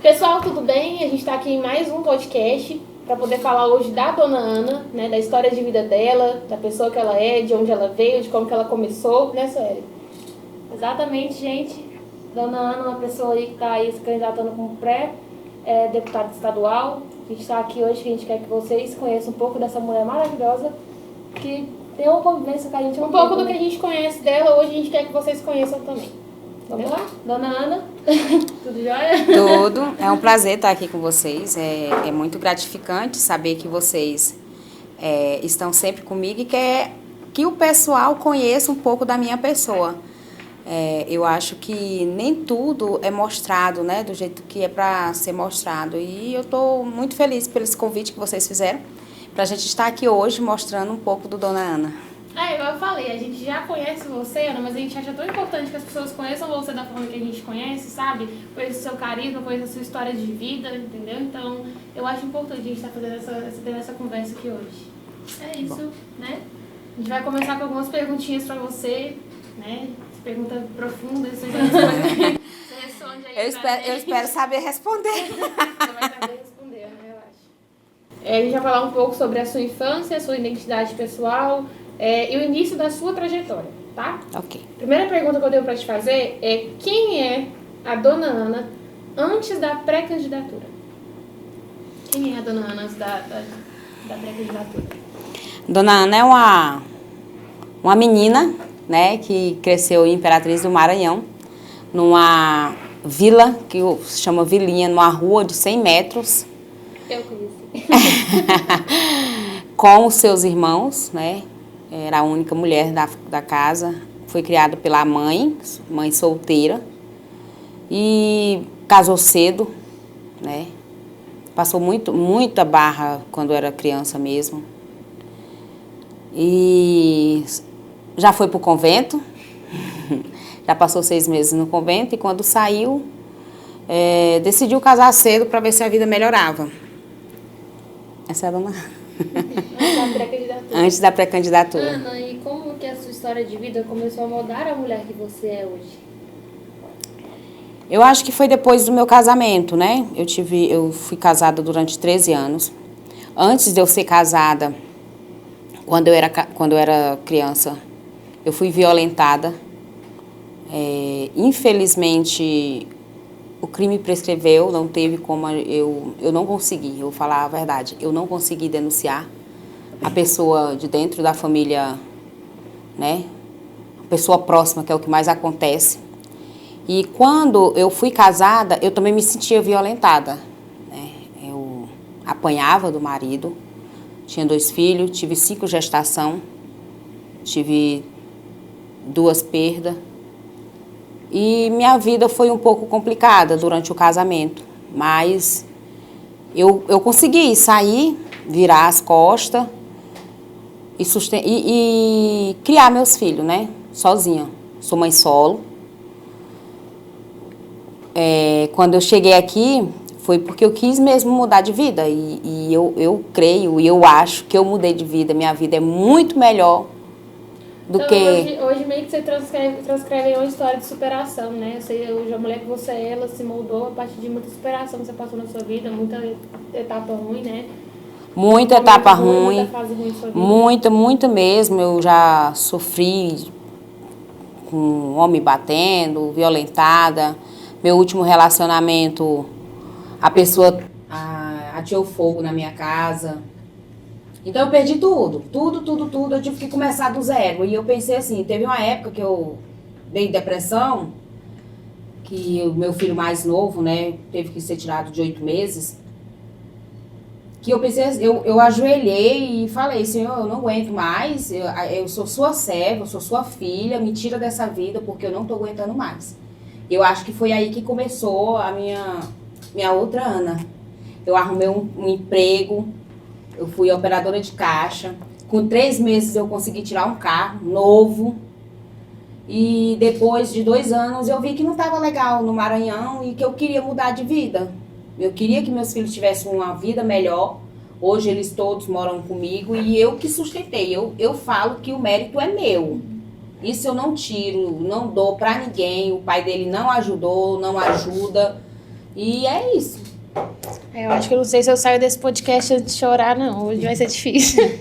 Pessoal, tudo bem? A gente está aqui em mais um podcast para poder falar hoje da Dona Ana, né, da história de vida dela, da pessoa que ela é, de onde ela veio, de como que ela começou, né, Sueli? Exatamente, gente. Dona Ana é uma pessoa aí que está aí se candidatando como pré-deputada estadual. A gente está aqui hoje que a gente quer que vocês conheçam um pouco dessa mulher maravilhosa que tem uma convivência com a gente. Um pouco do que a gente conhece dela, hoje a gente quer que vocês conheçam também. Vamos lá? Dona Ana, tudo jóia? Tudo. É um prazer estar aqui com vocês. É muito gratificante saber que vocês estão sempre comigo e quer que o pessoal conheça um pouco da minha pessoa. Eu acho que nem tudo é mostrado, né, do jeito que é para ser mostrado. E eu estou muito feliz pelo esse convite que vocês fizeram para a gente estar aqui hoje mostrando um pouco do Dona Ana. Igual eu falei, a gente já conhece você, Ana, mas a gente acha tão importante que as pessoas conheçam você da forma que a gente conhece, sabe? Conheça o seu carisma, conheça a sua história de vida, entendeu? Então, eu acho importante a gente estar fazendo essa conversa aqui hoje. É isso, bom, né? A gente vai começar com algumas perguntinhas pra você, né? Pergunta profunda, você já responde, você responde aí. Eu espero saber responder. Você vai saber responder, né? Eu acho. A gente vai falar um pouco sobre a sua infância, a sua identidade pessoal, e o início da sua trajetória, tá? Ok. Primeira pergunta que eu tenho pra te fazer é: quem é a Dona Ana antes da pré-candidatura? Quem é a Dona Ana antes da pré-candidatura? Dona Ana é uma menina, né, que cresceu em Imperatriz do Maranhão, numa vila que se chama Vilinha, numa rua de 100 metros. Eu conheci. Com os seus irmãos, né? Era a única mulher da casa. Foi criada pela mãe solteira. E casou cedo, né? Passou muita barra quando era criança mesmo. E já foi para o convento. Já passou 6 meses no convento. E quando saiu, decidiu casar cedo para ver se a vida melhorava. Essa é a Dona Ana. Antes da pré-candidatura. Antes da pré-candidatura. Ana, e como que a sua história de vida começou a moldar a mulher que você é hoje? Eu acho que foi depois do meu casamento, né? Eu fui casada durante 13 anos. Antes de eu ser casada, quando eu era criança, eu fui violentada. Infelizmente, o crime prescreveu, não teve como eu não consegui, eu vou falar a verdade, eu não consegui denunciar a pessoa de dentro da família, né? A pessoa próxima, que é o que mais acontece. E quando eu fui casada, eu também me sentia violentada, né? Eu apanhava do marido, tinha 2 filhos, tive 5 gestação, tive 2 perdas. E minha vida foi um pouco complicada durante o casamento, mas eu consegui sair, virar as costas e criar meus filhos, né? Sozinha. Sou mãe solo. Quando eu cheguei aqui, foi porque eu quis mesmo mudar de vida. E eu creio e eu acho que eu mudei de vida. Minha vida é muito melhor do então, que... Hoje meio que você transcreve uma história de superação, né? Hoje a mulher que você é, ela se moldou a partir de muita superação que você passou na sua vida, muita etapa ruim, né? Muita etapa ruim, muita fase ruim na sua vida. Muita mesmo. Eu já sofri com um homem batendo, violentada. Meu último relacionamento, a pessoa ateou fogo na minha casa. Então eu perdi tudo. Eu tive que começar do zero. E eu pensei assim, teve uma época que eu dei depressão, que o meu filho mais novo, né, teve que ser tirado de 8 meses. Que eu pensei, eu ajoelhei e falei, Senhor, eu não aguento mais, eu sou sua serva, eu sou sua filha, me tira dessa vida porque eu não tô aguentando mais. Eu acho que foi aí que começou a minha outra Ana. Eu arrumei um emprego, eu fui operadora de caixa, com 3 meses eu consegui tirar um carro novo. E depois de 2 anos eu vi que não estava legal no Maranhão e que eu queria mudar de vida. Eu queria que meus filhos tivessem uma vida melhor. Hoje eles todos moram comigo e eu que sustentei. Eu falo que o mérito é meu. Isso eu não tiro, não dou pra ninguém. O pai dele não ajudou, não ajuda. E é isso. Eu acho que eu não sei se eu saio desse podcast antes de chorar, não. Hoje vai ser difícil.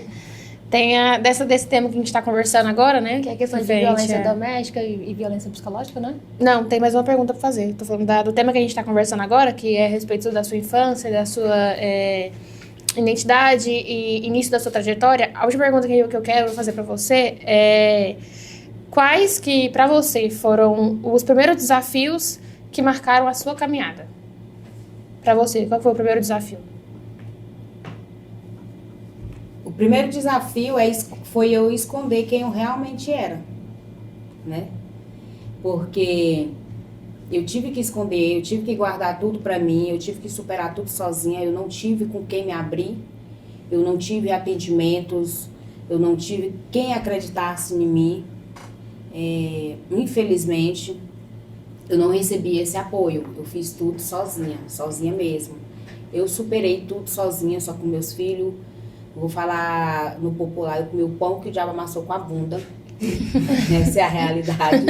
Tem desse tema que a gente está conversando agora, né? Que é a questão de violência doméstica e violência psicológica, né? Não, tem mais uma pergunta para fazer. Tô falando do tema que a gente está conversando agora, que é a respeito da sua infância, da sua identidade e início da sua trajetória. A última pergunta que eu quero fazer para você é quais que, para você, foram os primeiros desafios que marcaram a sua caminhada? Para você, qual foi o primeiro desafio? O primeiro desafio foi eu esconder quem eu realmente era, né? Porque eu tive que esconder, eu tive que guardar tudo pra mim, eu tive que superar tudo sozinha, eu não tive com quem me abrir, eu não tive atendimentos, eu não tive quem acreditasse em mim. Infelizmente, eu não recebi esse apoio, eu fiz tudo sozinha mesmo. Eu superei tudo sozinha, só com meus filhos. Vou falar no popular, eu comi o pão que o diabo amassou com a bunda. Essa é a realidade.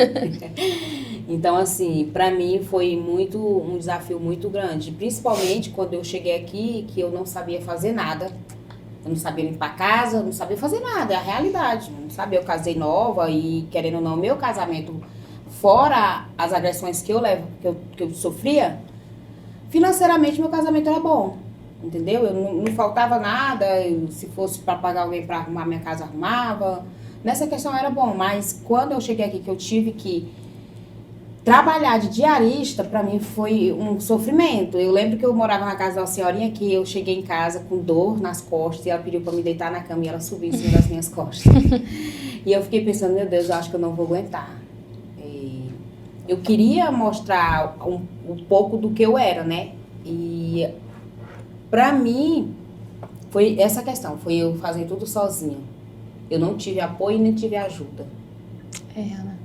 Então, assim, pra mim foi um desafio muito grande. Principalmente quando eu cheguei aqui, que eu não sabia fazer nada. Eu não sabia limpar a casa, eu não sabia fazer nada, é a realidade. Não sabia, eu casei nova e, querendo ou não, meu casamento, fora as agressões que eu sofria, financeiramente meu casamento era bom. Entendeu? Eu não faltava nada, se fosse para pagar alguém para arrumar minha casa, arrumava. Nessa questão era bom, mas quando eu cheguei aqui que eu tive que trabalhar de diarista, para mim foi um sofrimento. Eu lembro que eu morava na casa de uma senhorinha que eu cheguei em casa com dor nas costas e ela pediu para me deitar na cama e ela subiu em cima das minhas costas. E eu fiquei pensando, meu Deus, eu acho que eu não vou aguentar. E eu queria mostrar um pouco do que eu era, né? E pra mim, foi essa questão, foi eu fazer tudo sozinha. Eu não tive apoio nem tive ajuda. Ana,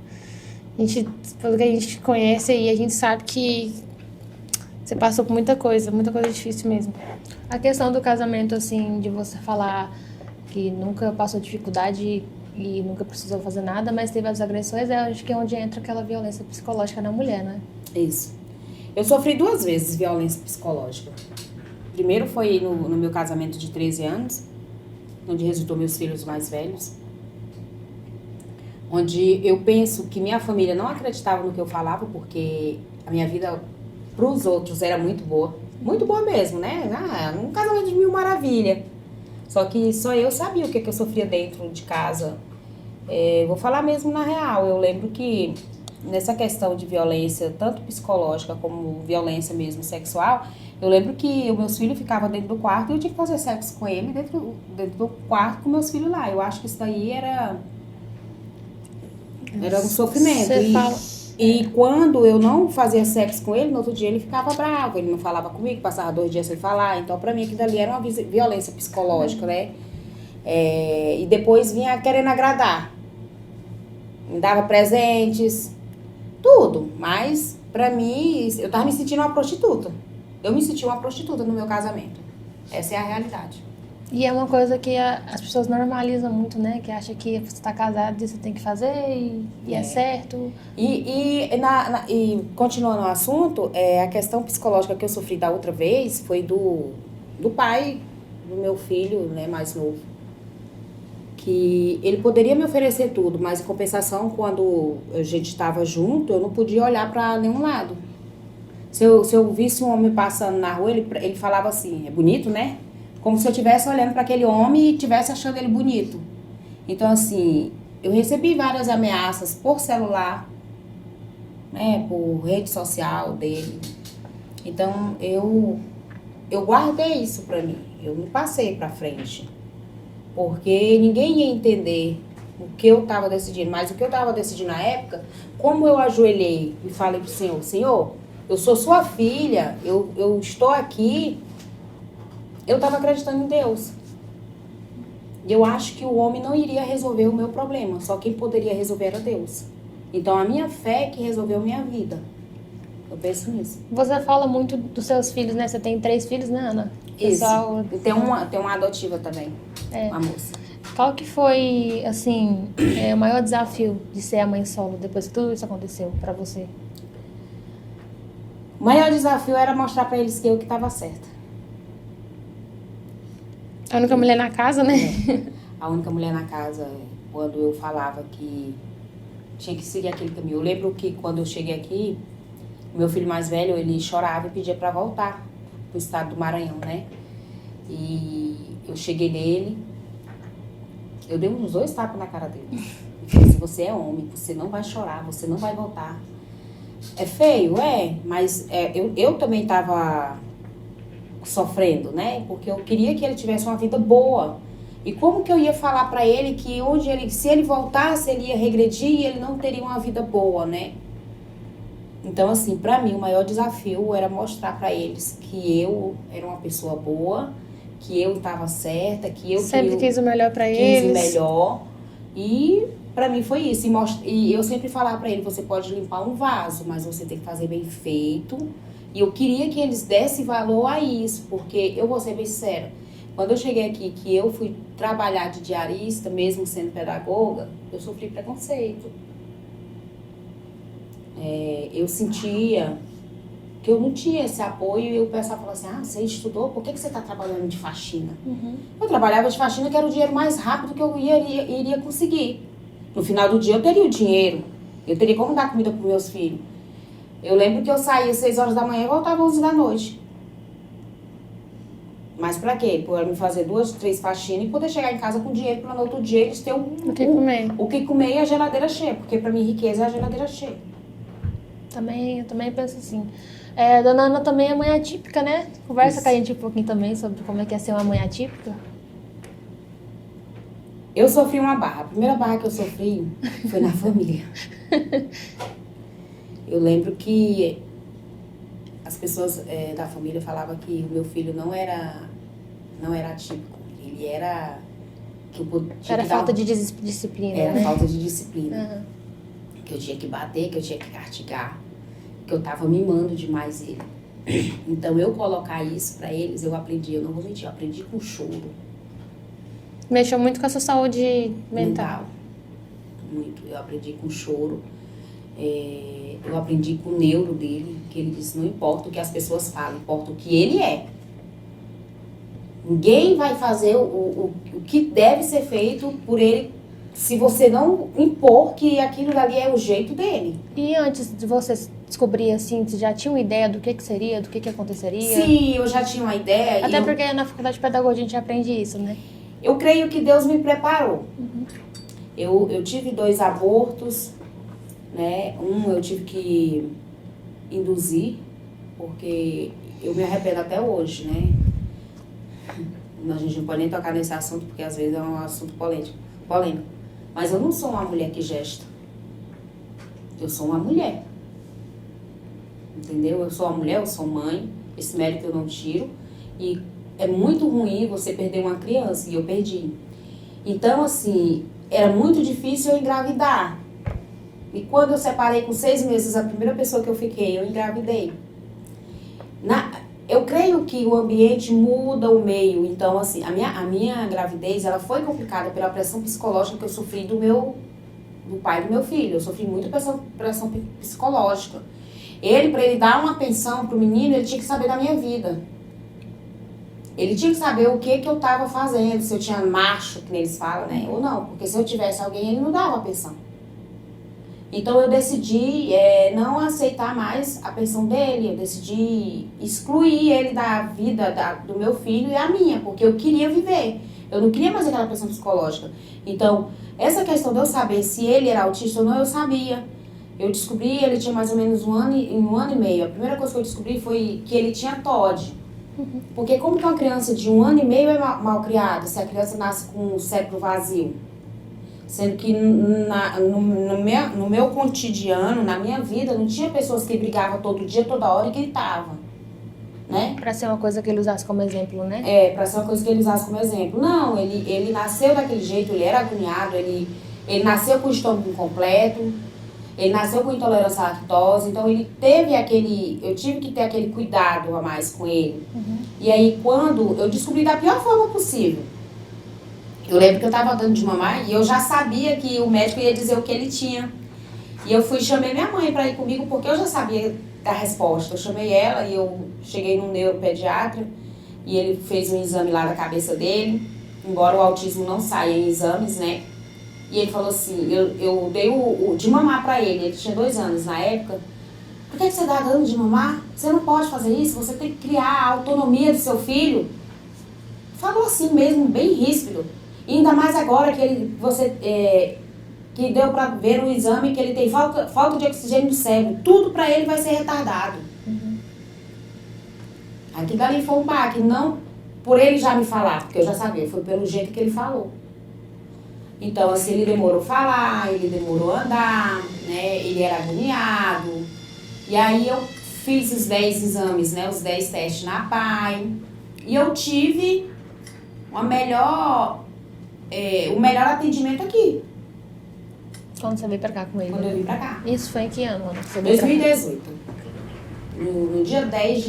pelo que a gente conhece aí, a gente sabe que você passou por muita coisa difícil mesmo. A questão do casamento, assim, de você falar que nunca passou dificuldade e nunca precisou fazer nada, mas teve as agressões, acho que é onde entra aquela violência psicológica na mulher, né? Isso. Eu sofri 2 vezes violência psicológica. Primeiro foi no meu casamento de 13 anos, onde resultou meus filhos mais velhos. Onde eu penso que minha família não acreditava no que eu falava, porque a minha vida para os outros era muito boa. Muito boa mesmo, né? Um casamento de 1000 maravilha. Só que só eu sabia o que eu sofria dentro de casa. Vou falar mesmo na real. Eu lembro que nessa questão de violência, tanto psicológica como violência mesmo sexual, eu lembro que os meus filhos ficavam dentro do quarto e eu tinha que fazer sexo com ele dentro do quarto com meus filhos lá. Eu acho que isso daí era um sofrimento. E quando eu não fazia sexo com ele, no outro dia ele ficava bravo, ele não falava comigo, passava 2 dias sem falar. Então, pra mim, aquilo ali era uma violência psicológica, né? E depois vinha querendo agradar. Me dava presentes, tudo. Mas, pra mim, eu tava me sentindo uma prostituta. Eu me senti uma prostituta no meu casamento. Essa é a realidade. E é uma coisa que as pessoas normalizam muito, né? Que acha que você está casado e você tem que fazer e é certo. E continuando o assunto, a questão psicológica que eu sofri da outra vez foi do pai do meu filho, né, mais novo. Que ele poderia me oferecer tudo, mas em compensação, quando a gente estava junto, eu não podia olhar para nenhum lado. Se eu visse um homem passando na rua, ele falava assim, é bonito, né? Como se eu estivesse olhando para aquele homem e estivesse achando ele bonito. Então, assim, eu recebi várias ameaças por celular, né, por rede social dele. Então, eu guardei isso para mim. Eu não passei para frente. Porque ninguém ia entender o que eu estava decidindo. Mas o que eu estava decidindo na época, como eu ajoelhei e falei pro Senhor, Senhor, eu sou sua filha, eu estou aqui, eu estava acreditando em Deus. E eu acho que o homem não iria resolver o meu problema, só quem poderia resolver era Deus. Então a minha fé é que resolveu minha vida. Eu penso nisso. Você fala muito dos seus filhos, né? Você tem 3 filhos, né, Ana? Isso. E tem uma adotiva também, uma moça. Qual que foi, assim, o maior desafio de ser a mãe solo depois que tudo isso aconteceu pra você? O O maior desafio era mostrar para eles que eu que estava certa. A única mulher na casa, né? A única mulher na casa, quando eu falava que tinha que seguir aquele caminho. Eu lembro que quando eu cheguei aqui, meu filho mais velho, ele chorava e pedia para voltar pro estado do Maranhão, né? E eu cheguei nele, eu dei uns 2 tapas na cara dele. E falei assim, você é homem, você não vai chorar, você não vai voltar. É feio, mas eu também estava sofrendo, né? Porque eu queria que ele tivesse uma vida boa. E como que eu ia falar para ele que se ele voltasse, ele ia regredir e ele não teria uma vida boa, né? Então, assim, para mim, o maior desafio era mostrar para eles que eu era uma pessoa boa, que eu estava certa, que eu sempre quis o melhor para Quis eles. o melhor. E para mim foi isso. E eu sempre falava para ele, você pode limpar um vaso, mas você tem que fazer bem feito. E eu queria que eles dessem valor a isso, porque eu vou ser bem sincera. Quando eu cheguei aqui, que eu fui trabalhar de diarista, mesmo sendo pedagoga, eu sofri preconceito. Eu sentia que eu não tinha esse apoio e o pessoal falava assim, você estudou, por que você está trabalhando de faxina? Uhum. Eu trabalhava de faxina, que era o dinheiro mais rápido que eu iria conseguir. No final do dia eu teria o dinheiro, eu teria como dar comida para os meus filhos. Eu lembro que eu saía às 6 horas da manhã e voltava às 11 da noite. Mas pra quê? Por me fazer 2, 3 faxinas e poder chegar em casa com dinheiro para no outro dia eles terem O que comer. O que comer e a geladeira cheia. Porque pra mim riqueza é a geladeira cheia. Eu também penso assim. Dona Ana também é mãe atípica, né? Conversa com a gente um pouquinho também sobre como é que é ser uma mãe atípica. Eu sofri uma barra. A primeira barra que eu sofri foi na família. Eu lembro que as pessoas da família falavam que o meu filho não era atípico. Ele era... Era falta de disciplina, Era né? falta de disciplina. Uhum. Que eu tinha que bater, que eu tinha que castigar. Que eu tava mimando demais ele. Então, eu colocar isso pra eles, eu aprendi. Eu não vou mentir, eu aprendi com choro. Mexeu muito com a sua saúde mental. Muito. Eu aprendi com choro. Eu aprendi com o neuro dele, que ele disse, não importa o que as pessoas falam, importa o que ele é. Ninguém vai fazer o que deve ser feito por ele, se você não impor que aquilo dali é o jeito dele. E antes de você descobrir, assim, você já tinha uma ideia do que seria, do que aconteceria? Sim, eu já tinha uma ideia. Até porque na faculdade de pedagogia a gente aprende isso, né? Eu creio que Deus me preparou. Uhum. Eu tive 2 abortos, né? Eu tive que induzir, porque eu me arrependo até hoje, né? A gente não pode nem tocar nesse assunto, porque às vezes é um assunto polêmico. Mas eu não sou uma mulher que gesta. Eu sou uma mulher. Entendeu? Eu sou uma mulher, eu sou mãe. Esse mérito eu não tiro. E é muito ruim você perder uma criança, e eu perdi. Então, assim, era muito difícil eu engravidar. E quando eu separei com 6 meses, a primeira pessoa que eu fiquei, eu engravidei. Eu creio que o ambiente muda o meio. Então, assim, a minha gravidez, ela foi complicada pela pressão psicológica que eu sofri do pai do meu filho. Eu sofri muita pressão psicológica. Para ele dar uma pensão pro menino, ele tinha que saber da minha vida. Ele tinha que saber o que eu estava fazendo, se eu tinha macho, que eles falam, né? Ou não, porque se eu tivesse alguém, ele não dava a pensão. Então, eu decidi não aceitar mais a pensão dele, eu decidi excluir ele da vida do meu filho e a minha, porque eu queria viver. Eu não queria mais aquela pressão psicológica. Então, essa questão de eu saber se ele era autista ou não, eu sabia. Eu descobri, ele tinha mais ou menos um ano e meio. A primeira coisa que eu descobri foi que ele tinha TOD. Porque como que uma criança de 1 ano e meio é mal criada, se a criança nasce com o cérebro vazio? Sendo que no meu cotidiano, na minha vida, não tinha pessoas que brigavam todo dia, toda hora e gritavam, né? Pra ser uma coisa que ele usasse como exemplo, né? Pra ser uma coisa que ele usasse como exemplo. Não, ele nasceu daquele jeito, ele era agoniado, ele nasceu com o estômago incompleto, ele nasceu com intolerância à lactose, então eu tive que ter aquele cuidado a mais com ele. Uhum. E aí, quando eu descobri da pior forma possível, eu lembro que eu estava dando de mamar e eu já sabia que o médico ia dizer o que ele tinha. E eu chamei minha mãe para ir comigo, porque eu já sabia dar resposta. Eu chamei ela e eu cheguei num neuropediatra e ele fez um exame lá da cabeça dele, embora o autismo não saia em exames, né? E ele falou assim, eu dei o de mamar pra ele tinha 2 anos na época. Por que você tá dando de mamar? Você não pode fazer isso, você tem que criar a autonomia do seu filho. Falou assim mesmo, bem ríspido. E ainda mais agora que que deu pra ver no exame que ele tem falta de oxigênio no cérebro. Tudo pra ele vai ser retardado. Aquilo ali foi um baque, não por ele já me falar, porque eu já sabia, foi pelo jeito que ele falou. Então, assim, ele demorou a falar, ele demorou a andar, né? Ele era agoniado. E aí eu fiz os 10 exames, né? Os 10 testes na PAI. E eu tive o melhor atendimento aqui. Quando você veio pra cá com ele? Quando eu vim pra cá. Isso foi em que ano, Ana? Você veio 2018. No dia 10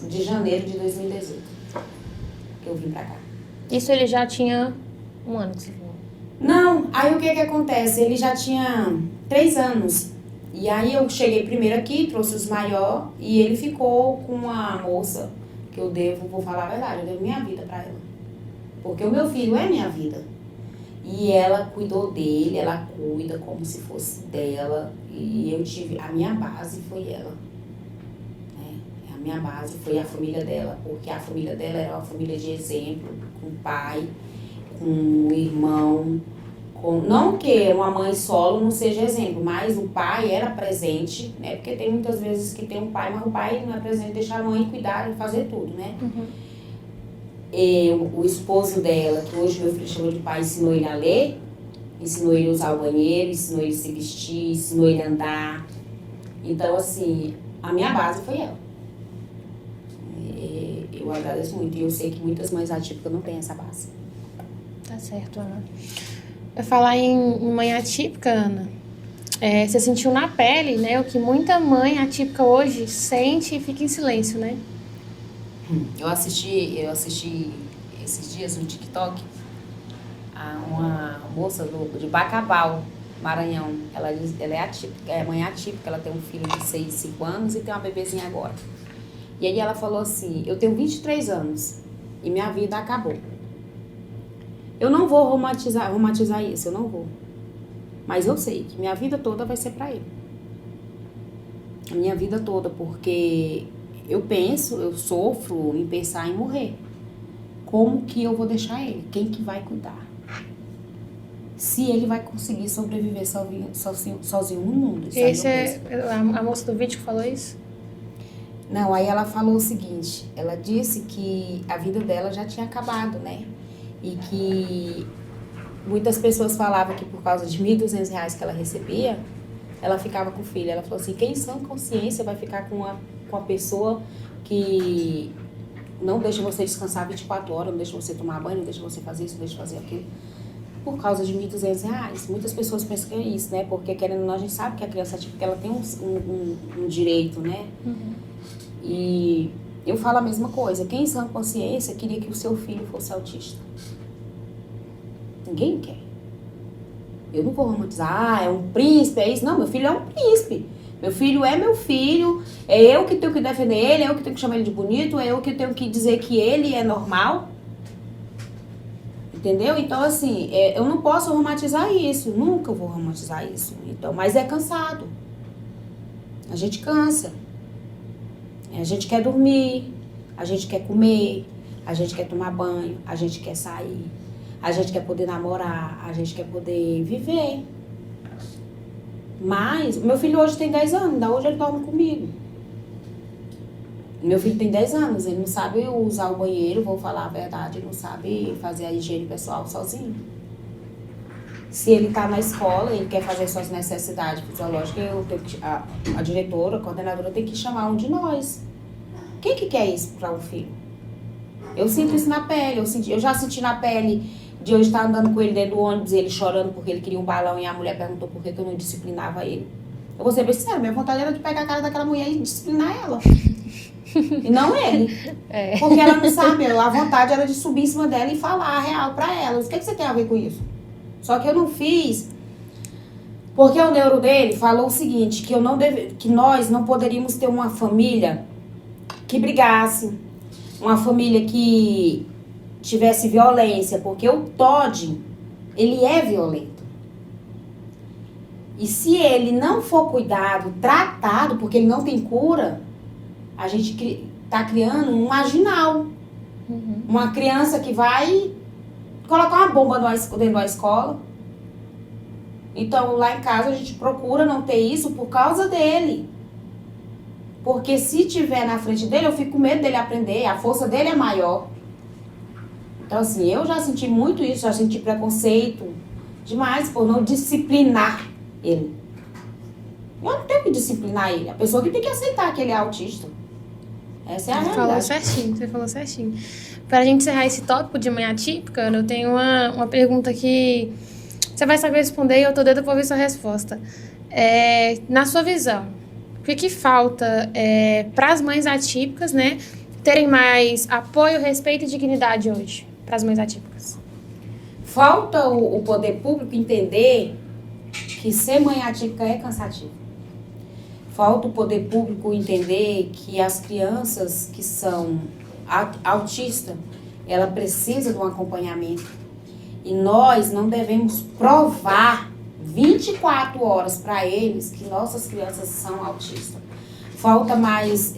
de janeiro de 2018. Que eu vim pra cá. Isso ele já tinha 1 ano que você falou? Não, aí o que acontece? Ele já tinha 3 anos. E aí eu cheguei primeiro aqui, trouxe os maior e ele ficou com uma moça que eu devo, vou falar a verdade, eu devo minha vida pra ela. Porque o meu filho é minha vida. E ela cuidou dele, ela cuida como se fosse dela. E eu tive, a minha base foi ela. Né? A minha base foi a família dela, porque a família dela era uma família de exemplo, com o pai, com o irmão. Não que uma mãe solo não seja exemplo, mas o pai era presente, né? Porque tem muitas vezes que tem um pai, mas o pai não é presente, deixar a mãe cuidar e fazer tudo, né? O esposo dela, que hoje meu filho chama de pai, ensinou ele a ler, ensinou ele a usar o banheiro, ensinou ele a se vestir, ensinou ele a andar. Então, assim, a minha base foi ela. Eu agradeço muito e eu sei que muitas mães atípicas não têm essa base. Tá certo, Ana. Pra falar em mãe atípica, Ana, você sentiu na pele, né, o que muita mãe atípica hoje sente e fica em silêncio, né? Eu assisti esses dias no TikTok a uma moça de Bacabal, Maranhão. Ela é atípica, é mãe atípica, ela tem um filho de 6, 5 anos e tem uma bebezinha agora. E aí ela falou assim, eu tenho 23 anos e minha vida acabou. Eu não vou romantizar isso, eu não vou. Mas eu sei que minha vida toda vai ser pra ele. A minha vida toda, porque eu sofro em pensar em morrer. Como que eu vou deixar ele? Quem que vai cuidar? Se ele vai conseguir sobreviver sozinho no mundo. Esse é a moça do vídeo que falou isso? Não, aí ela falou o seguinte, ela disse que a vida dela já tinha acabado, né? E que muitas pessoas falavam que por causa de R$1.200 que ela recebia, ela ficava com o filho. Ela falou assim, quem sã consciência vai ficar com a pessoa que não deixa você descansar 24 horas, não deixa você tomar banho, não deixa você fazer isso, não deixa fazer aquilo, por causa de R$1.200. Muitas pessoas pensam que é isso, né? Porque querendo ou não, a gente sabe que a criança, tipo, ela tem um direito, né? E eu falo a mesma coisa. Quem em sã consciência queria que o seu filho fosse autista? Ninguém quer. Eu não vou romantizar, é um príncipe, é isso. Não, meu filho é um príncipe. Meu filho é meu filho, é eu que tenho que defender ele, é eu que tenho que chamar ele de bonito, é eu que tenho que dizer que ele é normal. Entendeu? Então, assim, eu não posso romantizar isso, nunca vou romantizar isso. Então, mas é cansado. A gente cansa. A gente quer dormir, a gente quer comer, a gente quer tomar banho, a gente quer sair, a gente quer poder namorar, a gente quer poder viver. Mas, meu filho hoje tem 10 anos, ainda hoje ele dorme comigo. Meu filho tem 10 anos, ele não sabe usar o banheiro, vou falar a verdade, ele não sabe fazer a higiene pessoal sozinho. Se ele tá na escola, ele quer fazer suas necessidades fisiológicas, a diretora, a coordenadora tem que chamar um de nós. Quem que quer isso para um filho? Eu sinto isso na pele, eu já senti na pele de eu estar andando com ele dentro do ônibus, ele chorando porque ele queria um balão e a mulher perguntou por que eu não disciplinava ele. Eu vou ser bem sincera, minha vontade era de pegar a cara daquela mulher e disciplinar ela. E não ele. Porque ela não sabe, a vontade era de subir em cima dela e falar a real pra ela. O que você tem a ver com isso? Só que eu não fiz Porque o neuro dele falou o seguinte, que nós não poderíamos ter uma família que brigasse, uma família que tivesse violência, porque o Todd, ele é violento. E se ele não for cuidado, tratado, porque ele não tem cura, a gente tá criando um marginal. Uma criança que vai colocar uma bomba dentro da escola. Então, lá em casa, a gente procura não ter isso por causa dele. Porque se tiver na frente dele, eu fico com medo dele aprender, a força dele é maior. Então, assim, eu já senti muito isso, já senti preconceito demais por não disciplinar ele. Eu não tenho que disciplinar ele, a pessoa que tem que aceitar que ele é autista. Essa é a realidade. Você falou certinho. Para a gente encerrar esse tópico de mãe atípica, eu tenho uma pergunta que você vai saber responder e eu tô doida pra ouvir sua resposta. Na sua visão, o que falta para as mães atípicas, né, terem mais apoio, respeito e dignidade hoje? Para as mães atípicas. Falta o poder público entender que ser mãe atípica é cansativo. Falta o poder público entender que as crianças que são autistas, ela precisa de um acompanhamento. E nós não devemos provar 24 horas para eles que nossas crianças são autistas. Falta mais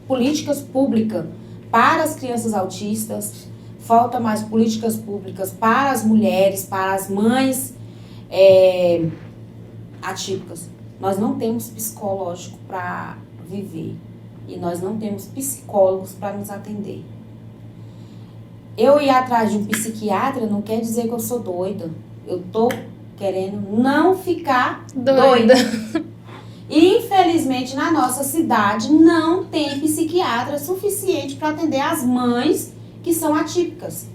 políticas públicas para as crianças autistas, falta mais políticas públicas para as mulheres, para as mães atípicas. Nós não temos psicológico para viver e nós não temos psicólogos para nos atender. Eu ir atrás de um psiquiatra não quer dizer que eu sou doida. Eu tô querendo não ficar doida. Infelizmente, na nossa cidade, não tem psiquiatra suficiente para atender as mães que são atípicas.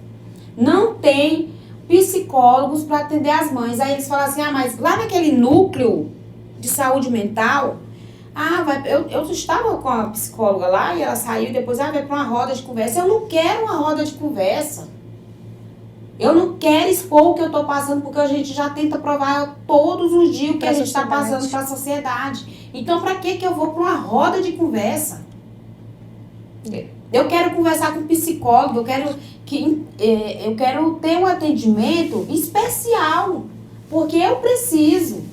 Não tem psicólogos para atender as mães. Aí eles falam assim, mas lá naquele núcleo de saúde mental, eu estava com a psicóloga lá e ela saiu e depois vai para uma roda de conversa. Eu não quero uma roda de conversa. Eu não quero expor o que eu estou passando, porque a gente já tenta provar todos os dias o que a gente está passando para a sociedade. Então, para que eu vou para uma roda de conversa? Eu quero conversar com um psicólogo, eu quero ter um atendimento especial, porque eu preciso.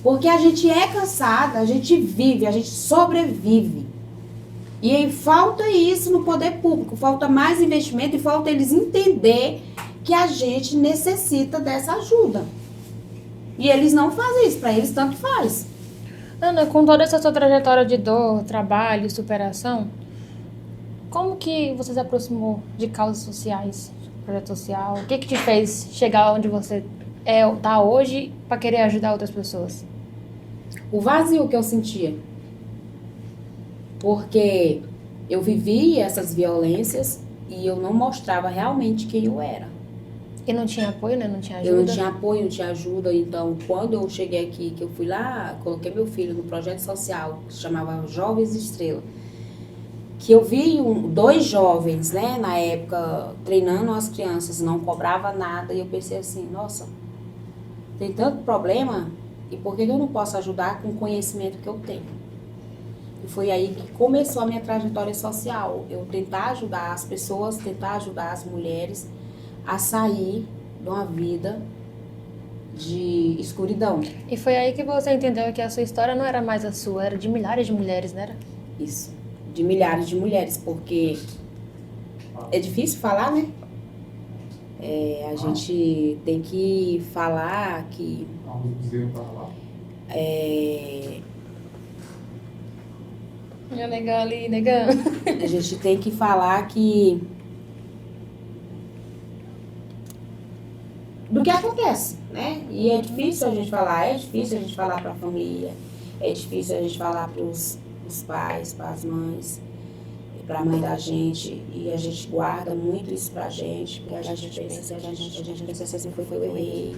Porque a gente é cansada, a gente vive, a gente sobrevive. E falta isso no poder público, falta mais investimento e falta eles entender que a gente necessita dessa ajuda. E eles não fazem isso, para eles tanto faz. Ana, com toda essa sua trajetória de dor, trabalho, superação, como que você se aproximou de causas sociais, projeto social? O que te fez chegar onde você tá hoje para querer ajudar outras pessoas? O vazio que eu sentia. Porque eu vivia essas violências e eu não mostrava realmente quem eu era. E não tinha apoio, né? Não tinha ajuda? Eu não tinha apoio, não tinha ajuda. Então, quando eu cheguei aqui, que eu fui lá, coloquei meu filho no projeto social, que se chamava Jovens Estrela, que eu vi dois jovens, né, na época, treinando as crianças, não cobrava nada, e eu pensei assim, nossa, tem tanto problema, e por que eu não posso ajudar com o conhecimento que eu tenho? E foi aí que começou a minha trajetória social, eu tentar ajudar as pessoas, tentar ajudar as mulheres a sair de uma vida de escuridão. E foi aí que você entendeu que a sua história não era mais a sua, era de milhares de mulheres, não era? Isso, de milhares de mulheres, porque é difícil falar, né? A gente tem que falar que... Meu negão ali, negão. A gente tem que falar que... do que acontece, né? E é difícil a gente falar para a família, é difícil a gente falar para os pais, para as mães, para a mãe da gente, e a gente guarda muito isso pra gente, porque a gente pensa assim, foi eu errei,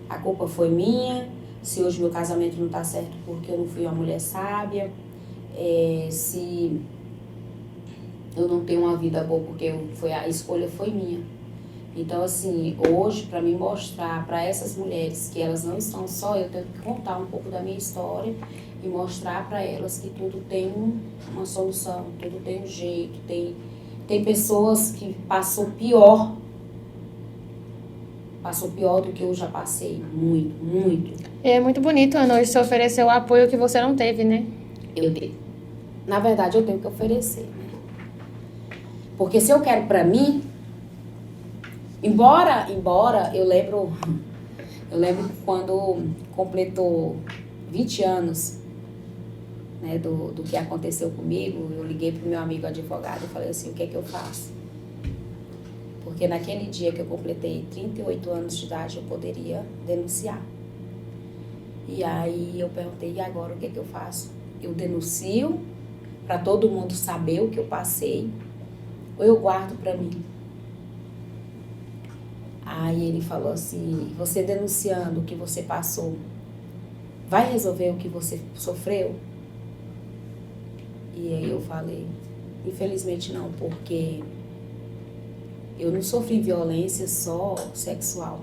a culpa foi minha, se hoje meu casamento não tá certo porque eu não fui uma mulher sábia, se eu não tenho uma vida boa porque a escolha foi minha. Então, assim, hoje, para mim mostrar para essas mulheres que elas não estão só, eu tenho que contar um pouco da minha história e mostrar para elas que tudo tem uma solução, tudo tem um jeito, tem pessoas que passou pior do que eu já passei, muito, muito. É muito bonito, Ana, hoje você ofereceu o apoio que você não teve, né? Na verdade, eu tenho que oferecer, né? Porque se eu quero para mim, embora eu lembro quando completou 20 anos, né, do que aconteceu comigo, eu liguei pro meu amigo advogado e falei assim, o que é que eu faço? Porque naquele dia que eu completei 38 anos de idade, eu poderia denunciar. E aí eu perguntei, e agora o que é que eu faço? Eu denuncio para todo mundo saber o que eu passei, ou eu guardo para mim? Aí ele falou assim, você denunciando o que você passou, vai resolver o que você sofreu? E aí eu falei, infelizmente não, porque eu não sofri violência só sexual.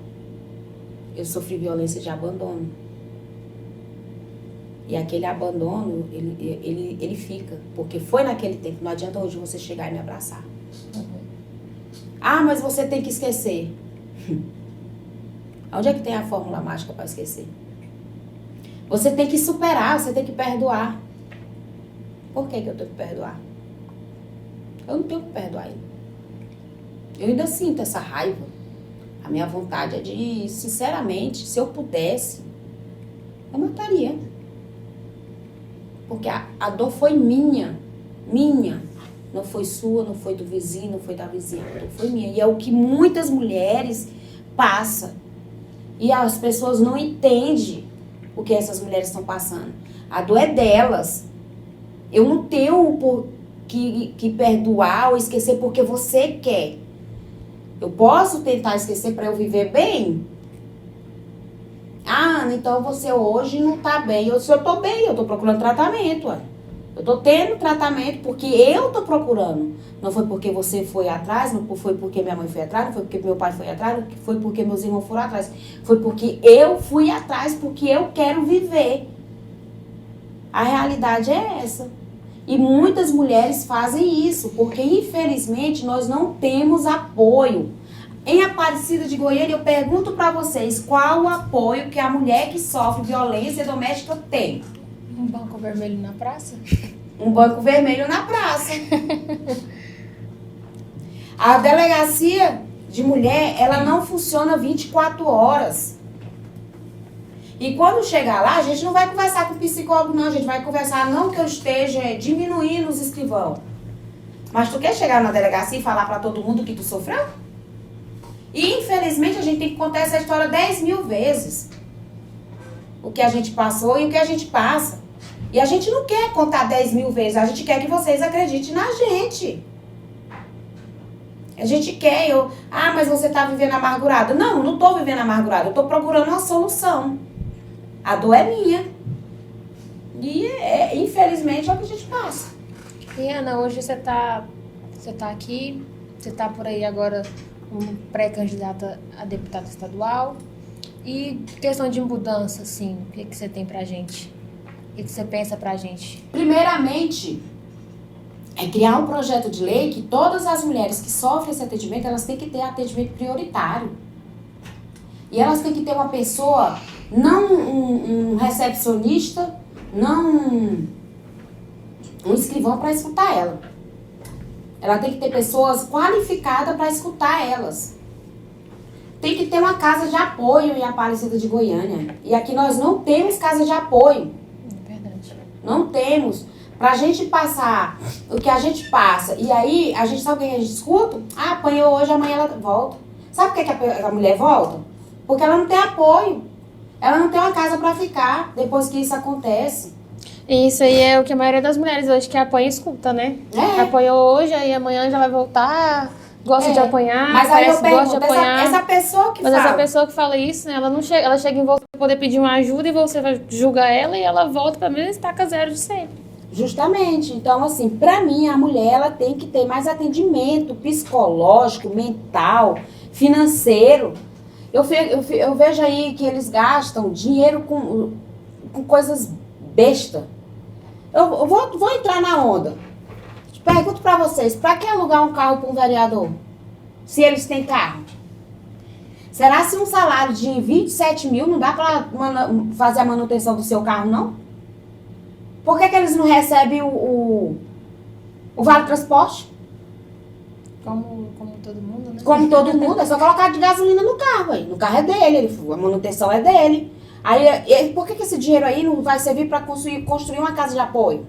Eu sofri violência de abandono. E aquele abandono, ele fica, porque foi naquele tempo, não adianta hoje você chegar e me abraçar. Ah, mas você tem que esquecer. Onde é que tem a fórmula mágica para esquecer? Você tem que superar, você tem que perdoar. Por que eu tenho que perdoar? Eu não tenho que perdoar ele. Eu ainda sinto essa raiva. A minha vontade é de, sinceramente, se eu pudesse, eu mataria. Porque a dor foi minha. Não foi sua, não foi do vizinho, não foi da vizinha. A dor foi minha. E é o que muitas mulheres passam. E as pessoas não entendem o que essas mulheres estão passando. A dor é delas. Eu não tenho que perdoar ou esquecer porque você quer. Eu posso tentar esquecer para eu viver bem? Ah, Ana, então você hoje não tá bem. Se eu tô bem, eu tô procurando tratamento. Ué. Eu tô tendo tratamento porque eu tô procurando. Não foi porque você foi atrás, não foi porque minha mãe foi atrás, não foi porque meu pai foi atrás, não foi porque meus irmãos foram atrás. Foi porque eu fui atrás, porque eu quero viver. A realidade é essa. E muitas mulheres fazem isso, porque infelizmente nós não temos apoio. Em Aparecida de Goiânia, eu pergunto para vocês qual o apoio que a mulher que sofre violência doméstica tem. Um banco vermelho na praça? Um banco vermelho na praça. A delegacia de mulher, ela não funciona 24 horas. E quando chegar lá, a gente não vai conversar com o psicólogo, não. A gente vai conversar, não que eu esteja diminuindo os escrivão. Mas tu quer chegar na delegacia e falar para todo mundo que tu sofreu? E infelizmente a gente tem que contar essa história 10 mil vezes. O que a gente passou e o que a gente passa. E a gente não quer contar 10 mil vezes, a gente quer que vocês acreditem na gente. A gente quer, mas você tá vivendo amargurada. Não, não tô vivendo amargurada, eu tô procurando uma solução. A dor é minha. E infelizmente é o que a gente passa. E Ana, hoje você tá aqui, você tá por aí agora como pré-candidata a deputada estadual. E questão de mudança, assim, o que você tem pra gente? O que você pensa pra gente? Primeiramente, é criar um projeto de lei que todas as mulheres que sofrem esse atendimento, elas têm que ter atendimento prioritário. E elas têm que ter uma pessoa, não um recepcionista, não um escrivão para escutar ela. Ela tem que ter pessoas qualificadas para escutar elas. Tem que ter uma casa de apoio em Aparecida de Goiânia. E aqui nós não temos casa de apoio. É verdade. Não temos. Pra gente passar o que a gente passa. E aí, a gente sabe o que a gente escuta? Ah, apanhou hoje, amanhã ela volta. Sabe por que a mulher volta? Porque ela não tem apoio. Ela não tem uma casa pra ficar depois que isso acontece. E isso aí é o que a maioria das mulheres hoje que apanha e escuta, né? Apanhou hoje, aí amanhã já vai voltar, gosta de apanhar, mas aí eu pergunto, gosta de apanhar. Essa pessoa que mas fala... essa pessoa que fala isso, né, ela não chega, ela chega em você pra poder pedir uma ajuda e você vai julgar ela e ela volta pra mesma estaca zero de sempre. Justamente. Então, assim, pra mim, a mulher, ela tem que ter mais atendimento psicológico, mental, financeiro. Eu vejo aí que eles gastam dinheiro com coisas besta. Eu vou entrar na onda. Pergunto para vocês, para que alugar um carro para um vereador? Se eles têm carro? Será se um salário de 27 mil não dá para fazer a manutenção do seu carro, não? Por que eles não recebem o vale transporte? Como todo mundo, né? Como todo mundo, é só colocar de gasolina no carro. Aí. No carro é dele, a manutenção é dele. Aí, por que esse dinheiro aí não vai servir para construir uma casa de apoio?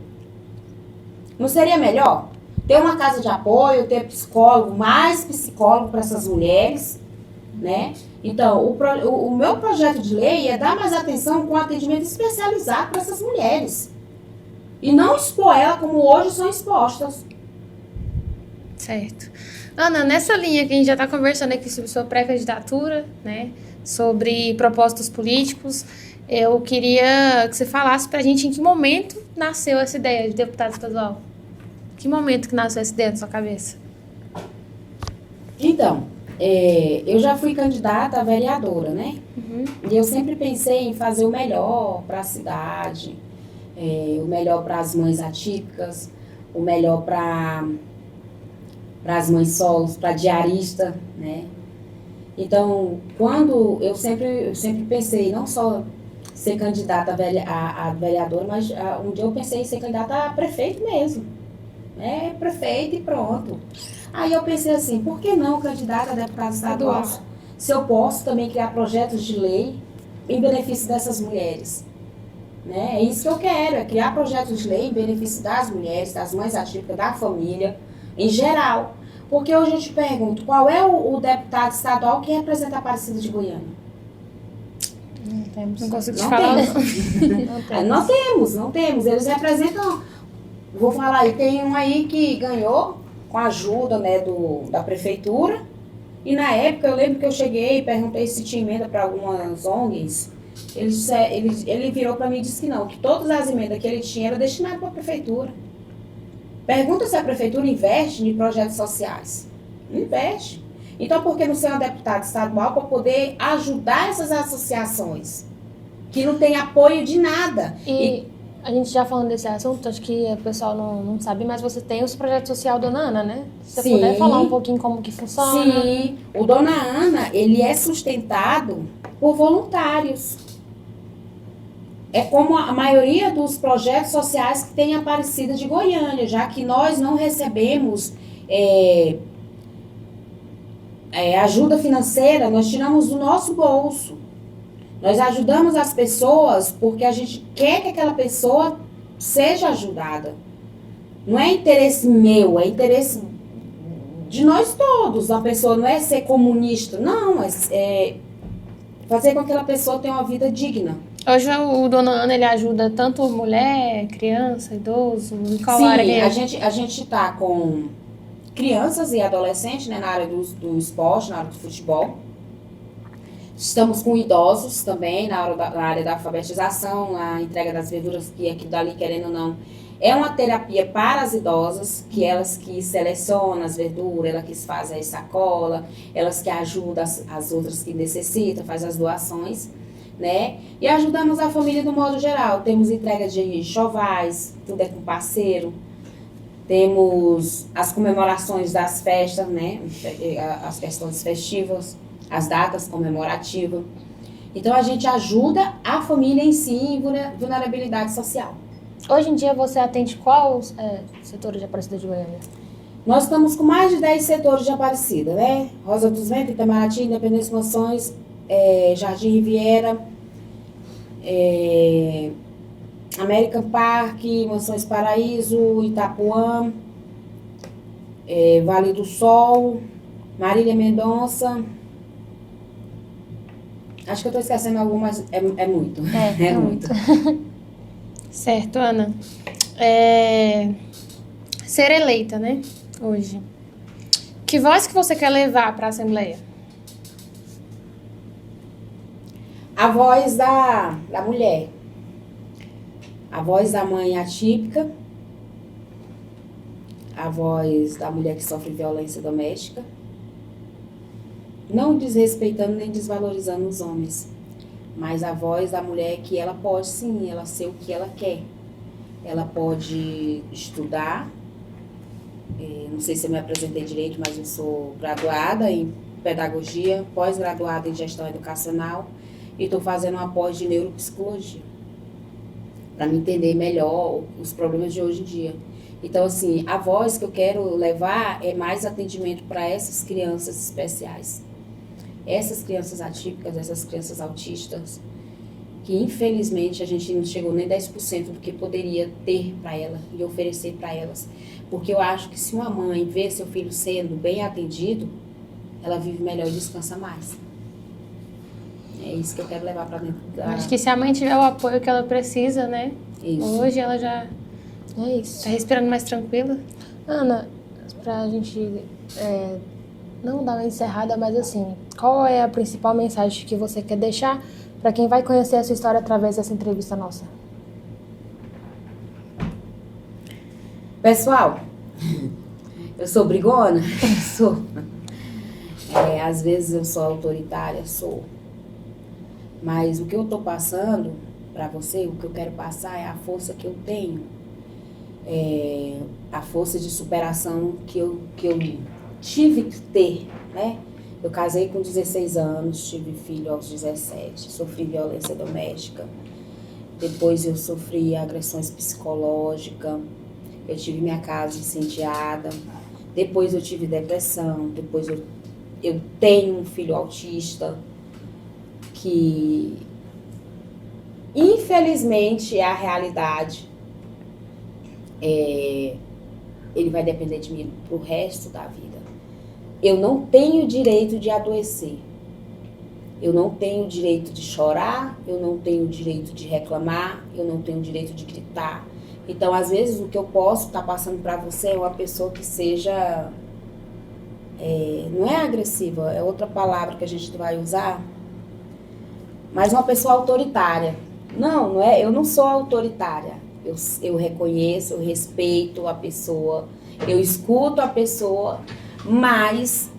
Não seria melhor ter uma casa de apoio, ter psicólogo, mais psicólogo para essas mulheres, né? Então, o meu projeto de lei é dar mais atenção com atendimento especializado para essas mulheres. E não expor ela como hoje são expostas. Certo. Ana, nessa linha que a gente já está conversando aqui sobre sua pré-candidatura, né, sobre propósitos políticos, eu queria que você falasse para a gente em que momento nasceu essa ideia de deputado estadual. Que momento que nasceu essa ideia na sua cabeça? Então, eu já fui candidata a vereadora, né? Uhum. E eu sempre pensei em fazer o melhor para a cidade, o melhor para as mães atípicas, o melhor para as mães solos, para diarista, né? Então, quando eu sempre pensei, não só ser candidata a vereadora, mas um dia eu pensei em ser candidata a prefeito mesmo. Prefeito e pronto. Aí eu pensei assim, por que não candidata a deputado estadual? Se eu posso também criar projetos de lei em benefício dessas mulheres. Né? É isso que eu quero, é criar projetos de lei em benefício das mulheres, das mães atípicas, da família, em geral. Porque hoje eu te pergunto, qual é o deputado estadual que representa a Aparecida de Goiânia? Não temos. Não consigo te Não falar. temos. Não temos. Eles representam, vou falar aí, tem um aí que ganhou com a ajuda, né, da prefeitura. E na época eu lembro que eu cheguei e perguntei se tinha emenda para algumas ONGs. Ele virou para mim e disse que não, que todas as emendas que ele tinha eram destinadas para a prefeitura. Pergunta se a prefeitura investe em projetos sociais. Investe. Então, por que não ser uma deputada estadual para poder ajudar essas associações que não tem apoio de nada? E a gente já falando desse assunto, acho que o pessoal não sabe, mas você tem os projetos social Dona Ana, né? Se você puder falar um pouquinho como que funciona. Sim, o Dona Ana, ele é sustentado por voluntários. É como a maioria dos projetos sociais que tem Aparecida de Goiânia, já que nós não recebemos ajuda financeira, nós tiramos do nosso bolso. Nós ajudamos as pessoas porque a gente quer que aquela pessoa seja ajudada. Não é interesse meu, é interesse de nós todos. A pessoa não é ser comunista, não, é fazer com que aquela pessoa tenha uma vida digna. Hoje o Dona Ana, ele ajuda tanto mulher, criança, idoso, em qual área? Sim, a gente está com crianças e adolescentes, né, na área do esporte, na área do futebol. Estamos com idosos também, na área da alfabetização, a entrega das verduras, que aqui dali, querendo ou não, é uma terapia para as idosas, que elas que selecionam as verduras, elas que fazem a sacola, elas que ajudam as outras que necessitam, faz as doações, né? E ajudamos a família do modo geral. Temos entrega de enxovais, tudo é com parceiro. Temos as comemorações das festas, né? As questões festivas, as datas comemorativas. Então, a gente ajuda a família em si em vulnerabilidade social. Hoje em dia, você atende qual setor de Aparecida de Goiânia? Nós estamos com mais de 10 setores de Aparecida, né? Rosa dos Ventos, Itamaraty, Independência Mansões, Jardim Riviera, American Park, Mansões Paraíso, Itapuã, Vale do Sol, Marília Mendonça. Acho que eu estou esquecendo algum, mas é muito. É muito. Certo, Ana. Ser eleita, né? Hoje. Que voz que você quer levar para a Assembleia? A voz da mulher. A voz da mãe atípica. A voz da mulher que sofre violência doméstica. não desrespeitando nem desvalorizando os homens, mas a voz da mulher que ela pode sim, ela ser o que ela quer. Ela pode estudar, não sei se eu me apresentei direito, mas eu sou graduada em pedagogia, pós-graduada em gestão educacional e estou fazendo uma pós de neuropsicologia, para me entender melhor os problemas de hoje em dia. Então, assim, a voz que eu quero levar é mais atendimento para essas crianças especiais. Essas crianças atípicas, essas crianças autistas, que infelizmente a gente não chegou nem 10% do que poderia ter para ela e oferecer para elas. Porque eu acho que se uma mãe vê seu filho sendo bem atendido, ela vive melhor e descansa mais. É isso que eu quero levar para dentro da... Acho que se a mãe tiver o apoio que ela precisa, né? Isso. Hoje ela já É isso. tá respirando mais tranquila. Ana, pra gente não dar uma encerrada, mas assim, qual é a principal mensagem que você quer deixar para quem vai conhecer a sua história através dessa entrevista nossa? Pessoal, eu sou brigona? Sou. Às vezes eu sou autoritária, sou. Mas o que eu tô passando para você, o que eu quero passar é a força que eu tenho. A força de superação que eu tive que ter, né? Eu casei com 16 anos, tive filho aos 17, sofri violência doméstica. Depois eu sofri agressões psicológicas, eu tive minha casa incendiada. Depois eu tive depressão, depois eu tenho um filho autista que, infelizmente, é a realidade. Ele vai depender de mim pro resto da vida. Eu não tenho direito de adoecer. Eu não tenho direito de chorar, eu não tenho direito de reclamar, eu não tenho direito de gritar. Então, às vezes, o que eu posso estar passando para você é uma pessoa que seja... não é agressiva, é outra palavra que a gente vai usar, mas uma pessoa autoritária. Não é, eu não sou autoritária. Eu reconheço, eu respeito a pessoa, eu escuto a pessoa, mas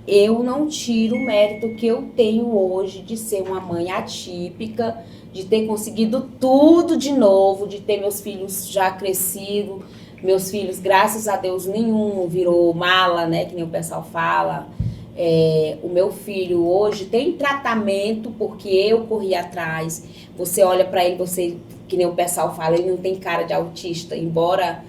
eu não tiro o mérito que eu tenho hoje de ser uma mãe atípica, de ter conseguido tudo de novo, de ter meus filhos já crescidos. Meus filhos, graças a Deus, nenhum virou mala, né, que nem o pessoal fala. O meu filho hoje tem tratamento porque eu corri atrás. Você olha para ele, que nem o pessoal fala, ele não tem cara de autista, embora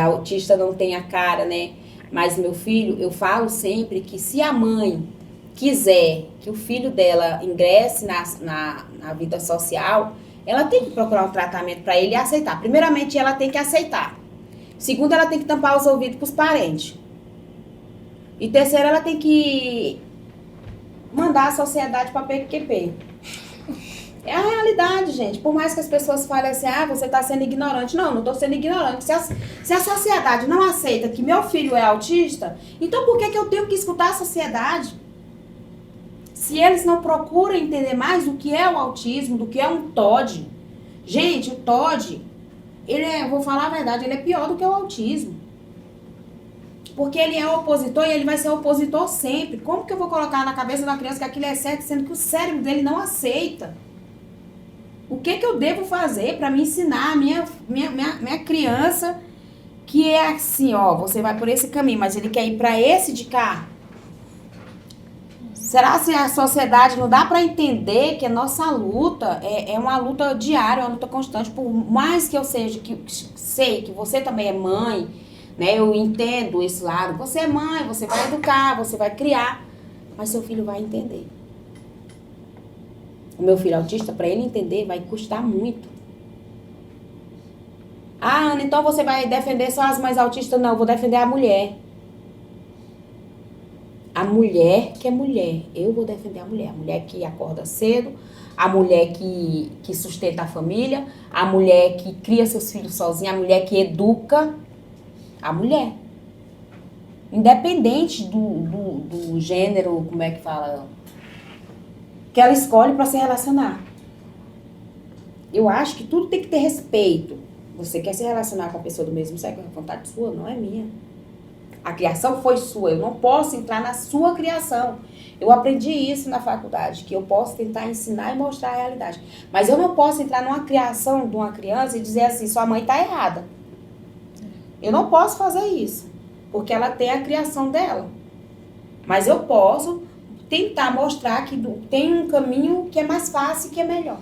autista não tenha cara, né? Mas meu filho, eu falo sempre que se a mãe quiser que o filho dela ingresse na vida social, ela tem que procurar um tratamento para ele e aceitar. Primeiramente, ela tem que aceitar. Segundo, ela tem que tampar os ouvidos pros parentes. E terceiro, ela tem que mandar a sociedade para PQP. É a realidade, gente. Por mais que as pessoas falem assim, você tá sendo ignorante. Não, não tô sendo ignorante. Se a sociedade não aceita que meu filho é autista, então por que eu tenho que escutar a sociedade? Se eles não procuram entender mais do que é o autismo, do que é um TOD. Gente, o TOD, vou falar a verdade, ele é pior do que o autismo. Porque ele é opositor e ele vai ser opositor sempre. Como que eu vou colocar na cabeça da criança que aquilo é certo, sendo que o cérebro dele não aceita? O que eu devo fazer para me ensinar a minha criança que é assim, você vai por esse caminho, mas ele quer ir para esse de cá? Será que a sociedade não dá para entender que a nossa luta é uma luta diária, uma luta constante? Por mais que eu sei que você também é mãe, né? Eu entendo esse lado. Você é mãe, você vai educar, você vai criar, mas seu filho vai entender. O meu filho autista, para ele entender, vai custar muito. Ana, então você vai defender só as mães autistas? Não, eu vou defender a mulher. A mulher que é mulher. Eu vou defender a mulher. A mulher que acorda cedo, a mulher que sustenta a família, a mulher que cria seus filhos sozinha, a mulher que educa. A mulher. Independente do gênero, como é que fala, que ela escolhe para se relacionar. Eu acho que tudo tem que ter respeito. Você quer se relacionar com a pessoa do mesmo sexo, é vontade sua, não é minha. A criação foi sua, eu não posso entrar na sua criação. Eu aprendi isso na faculdade, que eu posso tentar ensinar e mostrar a realidade. Mas eu não posso entrar numa criação de uma criança e dizer assim, sua mãe está errada. Eu não posso fazer isso, porque ela tem a criação dela. Mas eu posso tentar mostrar que tem um caminho que é mais fácil e que é melhor.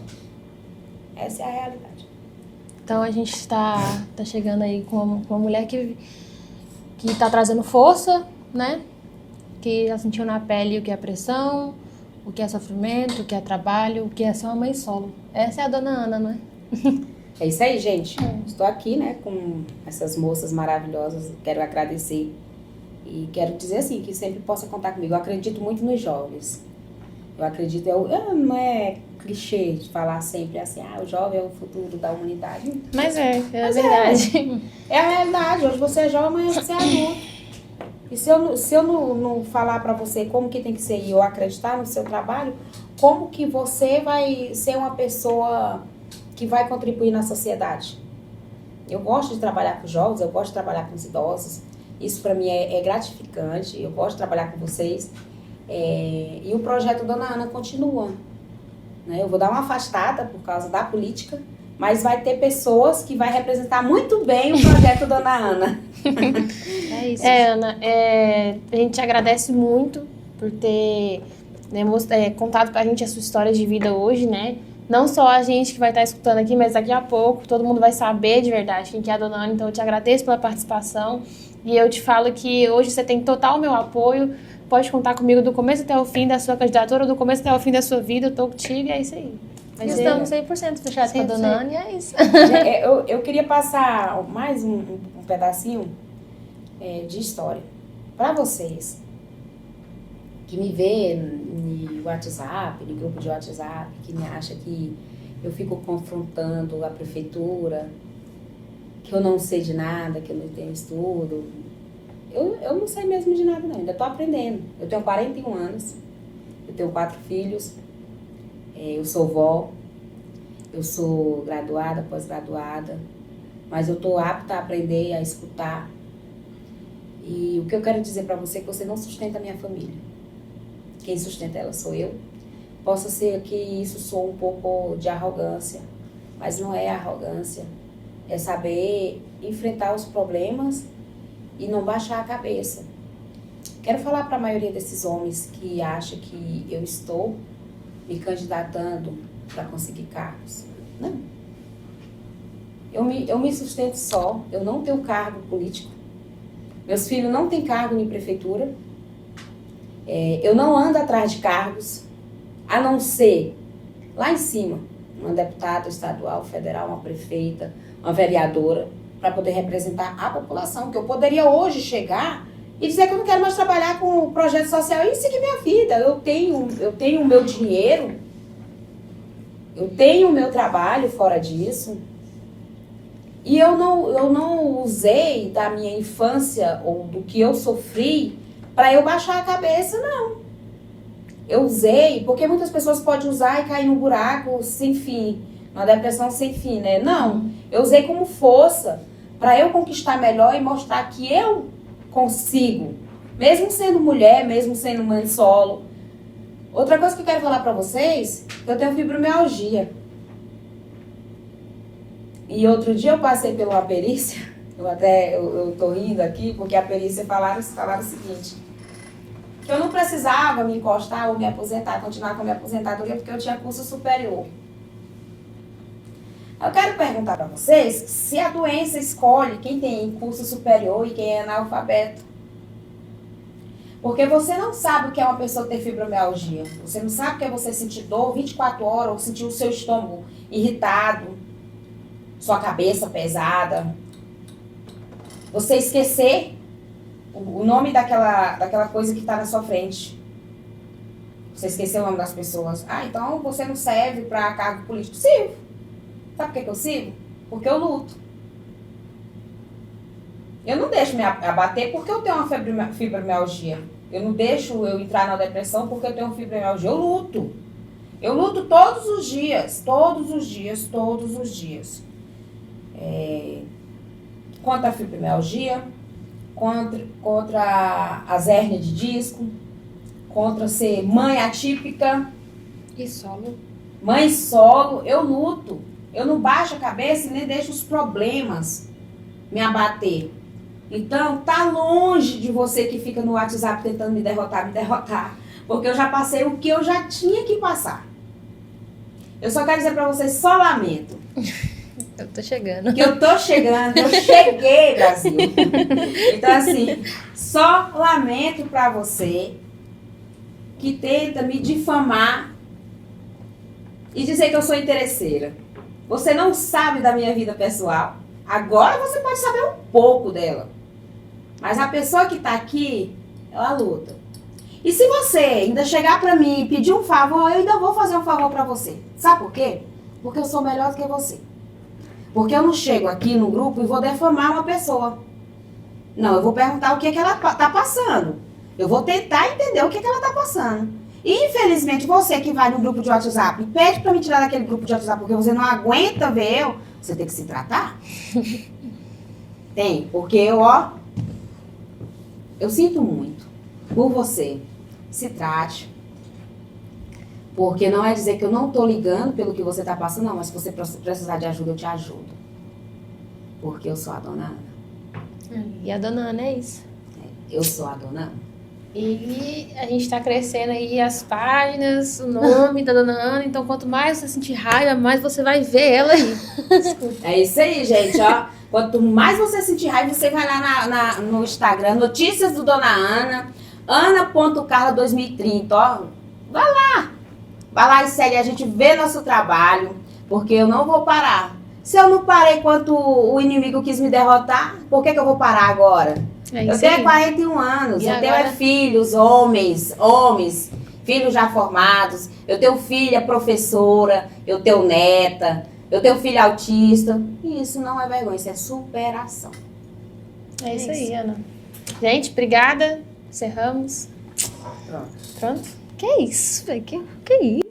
Essa é a realidade. Então a gente está chegando aí com uma mulher que está trazendo força, né? Que já sentiu na pele o que é pressão, o que é sofrimento, o que é trabalho, o que é ser uma mãe solo. Essa é a dona Ana, não é? É isso aí, gente. Estou aqui, né, com essas moças maravilhosas. Quero agradecer e quero dizer assim, que sempre possa contar comigo. Eu acredito muito nos jovens. Eu acredito, não é clichê de falar sempre assim, o jovem é o futuro da humanidade. Mas é verdade. É a realidade. Hoje você é jovem, amanhã você é adulto. E se eu não falar pra você como que tem que ser e eu acreditar no seu trabalho, como que você vai ser uma pessoa que vai contribuir na sociedade? Eu gosto de trabalhar com jovens, eu gosto de trabalhar com os idosos. Isso pra mim é gratificante. Eu gosto de trabalhar com vocês. E o projeto Dona Ana continua. Né? Eu vou dar uma afastada por causa da política, mas vai ter pessoas que vai representar muito bem o projeto Dona Ana. É isso. Ana, a gente te agradece muito por ter contado pra gente a sua história de vida hoje, né? Não só a gente que vai estar escutando aqui, mas daqui a pouco todo mundo vai saber de verdade quem que é a Dona Ana. Então eu te agradeço pela participação e eu te falo que hoje você tem total meu apoio. Pode contar comigo do começo até o fim da sua candidatura, do começo até o fim da sua vida. Eu tô contigo e é isso aí. Estamos 100% fechados com a Dona Ana e é isso. Eu queria passar mais um pedacinho de história para vocês que me vê no WhatsApp, no grupo de WhatsApp, que me acha que eu fico confrontando a prefeitura, que eu não sei de nada, que eu não tenho estudo. Eu não sei mesmo de nada, não. Ainda estou aprendendo. Eu tenho 41 anos, eu tenho 4 filhos, eu sou vó, eu sou graduada, pós-graduada, mas eu estou apta a aprender, a escutar. E o que eu quero dizer para você é que você não sustenta a minha família. Quem sustenta ela sou eu. Possa ser que isso soe um pouco de arrogância, mas não é arrogância. É saber enfrentar os problemas e não baixar a cabeça. Quero falar para a maioria desses homens que acham que eu estou me candidatando para conseguir cargos. Não. Eu me sustento só, eu não tenho cargo político. Meus filhos não têm cargo em prefeitura. Eu não ando atrás de cargos, a não ser lá em cima, uma deputada estadual, federal, uma prefeita, uma vereadora, para poder representar a população, que eu poderia hoje chegar e dizer que eu não quero mais trabalhar com projeto social e seguir minha vida. Eu tenho o meu dinheiro, eu tenho o meu trabalho fora disso. E eu não usei da minha infância ou do que eu sofri para eu baixar a cabeça, não. Eu usei, porque muitas pessoas podem usar e cair num buraco sem fim, uma depressão sem fim, né? Não, eu usei como força para eu conquistar melhor e mostrar que eu consigo, mesmo sendo mulher, mesmo sendo mãe solo. Outra coisa que eu quero falar para vocês, eu tenho fibromialgia. E outro dia eu passei por uma perícia, eu tô rindo aqui, porque a perícia falaram o seguinte, que eu não precisava me encostar ou me aposentar, continuar com a minha aposentadoria, porque eu tinha curso superior. Eu quero perguntar para vocês se a doença escolhe quem tem curso superior e quem é analfabeto. Porque você não sabe o que é uma pessoa ter fibromialgia. Você não sabe o que é você sentir dor 24 horas ou sentir o seu estômago irritado, sua cabeça pesada. Você esquecer o nome daquela coisa que está na sua frente. Você esqueceu o nome das pessoas. Então você não serve para cargo político. Sirvo. Sabe por que eu sirvo? Porque eu luto. Eu não deixo me abater porque eu tenho uma fibromialgia. Eu não deixo eu entrar na depressão porque eu tenho fibromialgia. Eu luto. Eu luto todos os dias. Todos os dias. Todos os dias. Contra a fibromialgia, contra as hérnias de disco, contra ser mãe atípica, E solo. mãe solo, eu luto. Eu não baixo a cabeça e nem deixo os problemas me abater. Então, tá longe de você que fica no WhatsApp tentando me derrotar. Porque eu já passei o que eu já tinha que passar. Eu só quero dizer pra vocês, só lamento. Eu tô chegando. Que eu tô chegando, eu cheguei, Brasil. Então, assim, só lamento pra você que tenta me difamar e dizer que eu sou interesseira. Você não sabe da minha vida pessoal. Agora você pode saber um pouco dela. Mas a pessoa que tá aqui, ela luta. E se você ainda chegar pra mim e pedir um favor, eu ainda vou fazer um favor pra você. Sabe por quê? Porque eu sou melhor do que você. Porque eu não chego aqui no grupo e vou defamar uma pessoa. Não, eu vou perguntar o que ela tá passando. Eu vou tentar entender o que ela tá passando. E, infelizmente, você que vai no grupo de WhatsApp e pede pra me tirar daquele grupo de WhatsApp porque você não aguenta ver eu, você tem que se tratar. Tem, porque eu sinto muito por você. Se trate. Porque não é dizer que eu não tô ligando pelo que você tá passando, não, mas se você precisar de ajuda, eu te ajudo. Porque eu sou a dona Ana. E a dona Ana é isso. Eu sou a dona Ana. E a gente tá crescendo aí as páginas, o nome da Dona Ana. Então, quanto mais você sentir raiva, mais você vai ver ela aí. É isso aí, gente, ó. Quanto mais você sentir raiva, você vai lá no Instagram, Notícias do Dona Ana, ana.carla2030, ó. Vai lá e segue a gente, vê nosso trabalho, porque eu não vou parar. Se eu não parei enquanto o inimigo quis me derrotar, por que eu vou parar agora? Eu tenho 41 anos, E eu agora? tenho filhos, homens, filhos já formados, eu tenho filha professora, eu tenho neta, eu tenho filho autista. E isso não é vergonha, isso é superação. É isso aí, Ana. Gente, obrigada. Encerramos. Pronto. Pronto? Que isso, velho? Que isso?